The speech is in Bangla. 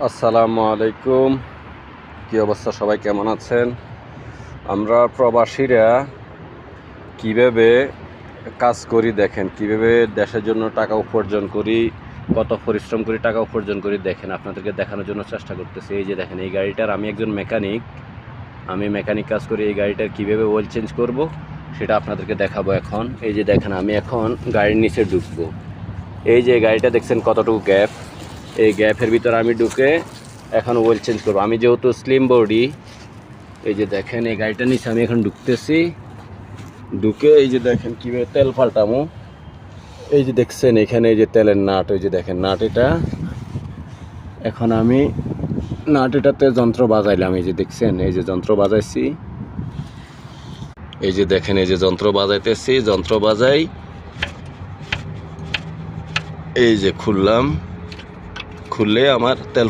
আসসালামু আলাইকুম। কি অবস্থা, সবাই কেমন আছেন? আমরা প্রবাসীরা কিভাবে কাজ করি দেখেন, কিভাবে দেশের জন্য টাকা উপার্জন করি, কত পরিশ্রম করি টাকা উপার্জন করি দেখেন, আপনাদেরকে দেখানোর জন্য চেষ্টা করতেছি। এই যে দেখেন, এই গাড়িটার আমি একজন মেকানিক, আমি মেকানিক কাজ করি। এই গাড়িটার কিভাবে অয়েল চেঞ্জ করব সেটা আপনাদেরকে দেখাবো এখন। এই যে দেখেন, আমি এখন গাড়ির নিচে ঢুকবো। এই যে গাড়িটা দেখছেন কতটুকু গ্যাপ, এই গ্যাপের ভিতরে আমি ঢুকে এখন অয়েল চেঞ্জ করবো। আমি যেহেতু স্লিম বডি, এই যে দেখেন এই গাড়িটার নিচে আমি এখন ঢুকতেছি। ঢুকে এই যে দেখেন কীভাবে তেল পাল্টামো। এই যে দেখছেন এখানে এই যে তেলের নাট, ওই যে দেখেন নাট, এটা এখন আমি নাট এটাতে যন্ত্র বাজাইলাম। এই যে দেখছেন, এই যে যন্ত্র বাজাইছি, এই যে দেখেন এই যে যন্ত্র বাজাইতেছি, যন্ত্র বাজাই এই যে খুললাম, খুললে আমার তেল